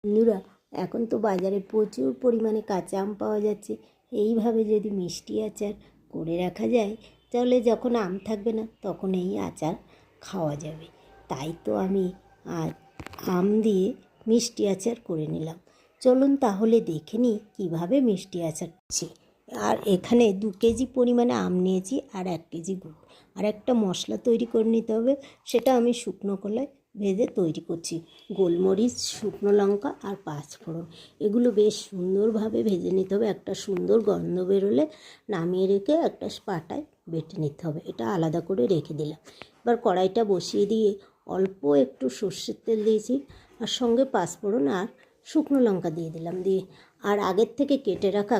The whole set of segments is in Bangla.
বন্ধুরা, এখন তো বাজারে প্রচুর পরিমাণে কাঁচা আম পাওয়া যাচ্ছে। এইভাবে যদি মিষ্টি আচার করে রাখা যায়, তাহলে যখন আম থাকবে না তখন এই আচার খাওয়া যাবে। তাই তো আমি আজ আম দিয়ে মিষ্টি আচার করে নিলাম। চলুন তাহলে দেখে নিই কীভাবে মিষ্টি আচার করছি। আর এখানে 2 কেজি পরিমাণে আম নিয়েছি আর 1 কেজি গুড়। আর একটা মশলা তৈরি করে নিতে হবে, সেটা আমি শুকনো কলায় ভেজে তৈরি করছি। গোলমরিচ, শুকনো লঙ্কা আর 5 ফোড়ন, এগুলো বেশ সুন্দরভাবে ভেজে নিতে হবে। একটা সুন্দর গন্ধ বেরোলে নামিয়ে রেখে একটা পাটায় বেটে নিতে হবে। এটা আলাদা করে রেখে দিলাম। এবার কড়াইটা বসিয়ে দিয়ে অল্প একটু সর্ষের তেল দিয়েছি, আর সঙ্গে 5 ফোড়ন আর শুকনো লঙ্কা দিয়ে দিলাম। দিয়ে আর আগের থেকে কেটে রাখা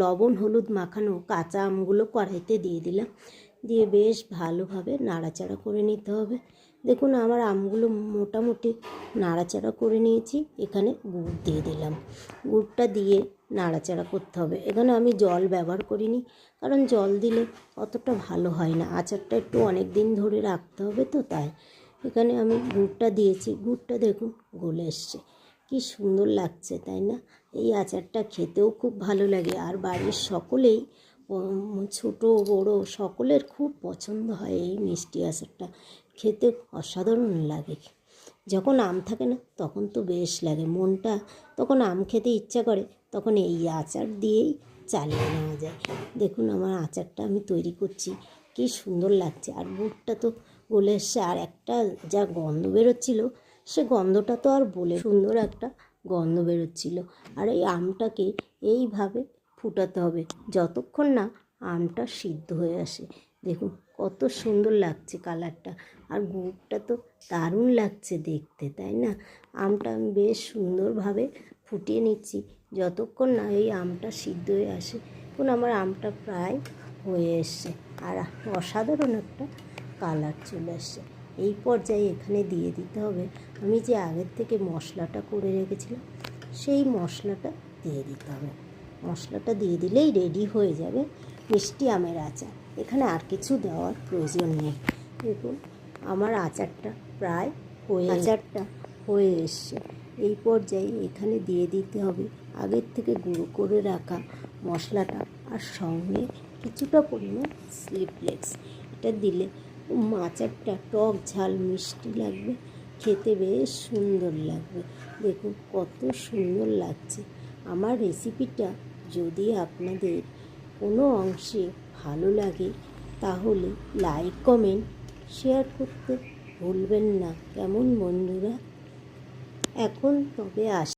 লবণ হলুদ মাখানো কাঁচা আমগুলো কড়াইতে দিয়ে দিলাম। দিয়ে বেশ ভালোভাবে নাড়াচাড়া করে নিতে হবে। দেখুন আমার আমগুলো মোটামুটি নাড়াচাড়া করে নিয়েছি। এখানে গুড় দিয়ে দিলাম। গুড়টা দিয়ে নাড়াচাড়া করতে হবে। এখানে আমি জল ব্যবহার করিনি, কারণ জল দিলে অতটা ভালো হয় না। আচারটা একটু অনেক দিন ধরে রাখতে হবে, তো তাই এখানে আমি গুড়টা দিয়েছি। গুড়টা দেখুন গলে এসছে, কি সুন্দর লাগছে তাই না? এই আচারটা খেতেও খুব ভালো লাগে, আর বাড়ির সকলেই, ছোট বড় সকলের খুব পছন্দ হয়। এই মিষ্টি আচারটা খেতে অসাধারণ লাগে। যখন আম থাকে না তখন তো বেশ লাগে, মনটা তখন আম খেতে ইচ্ছা করে, তখন এই আচার দিয়েই চালিয়ে নেওয়া যায়। দেখুন আমার আচারটা আমি তৈরি করছি, কি সুন্দর লাগছে। আর গুড়টা তো গলে এসছে, আর একটা যা গন্ধ বেরোচ্ছিল, সে গন্ধটা তো আর বলে, সুন্দর একটা গন্ধ বেরোচ্ছিল। আর এই আমটাকে এইভাবে ফুটাতে হবে যতক্ষণ না আমটা সিদ্ধ হয়ে আসে। দেখুন কত সুন্দর লাগছে কালারটা, আর গুড়টা তো দারুণ লাগছে দেখতে, তাই না? আমটা আমি বেশ সুন্দরভাবে ফুটিয়ে নিচ্ছি যতক্ষণ না এই আমটা সিদ্ধ হয়ে আসে। এখন আমার আমটা প্রায় হয়ে এসছে, আর অসাধারণ একটা কালার চলে আসছে। এই পর্যায়ে এখানে দিয়ে দিতে হবে আমি যে আগের থেকে মশলাটা করে রেখেছিলাম, সেই মশলাটা দিয়ে দিতে হবে। মশলাটা দিয়ে দিলেই রেডি হয়ে যাবে মিষ্টি আমের আচার। এখানে আর কিছু দেওয়ার প্রয়োজন নেই। দেখুন আমার আচারটা প্রায় হয়ে এসছে। এই পর্যায়ে এখানে দিয়ে দিতে হবে আগের থেকে গুঁড়ো করে রাখা মশলাটা, আর সঙ্গে কিছুটা পরিমাণ চিলি ফ্লেক্স। এটা দিলে আচারটা টক ঝাল মিষ্টি লাগবে, খেতে বেশ সুন্দর লাগবে। দেখুন কত সুন্দর লাগছে। আমার রেসিপিটা যদি আপনাদের কোনো অংশে ভালো লাগে, তাহলে লাইক কমেন্ট শেয়ার করতে ভুলবেন না। কেমন বন্ধুরা? এখন তবে আসি।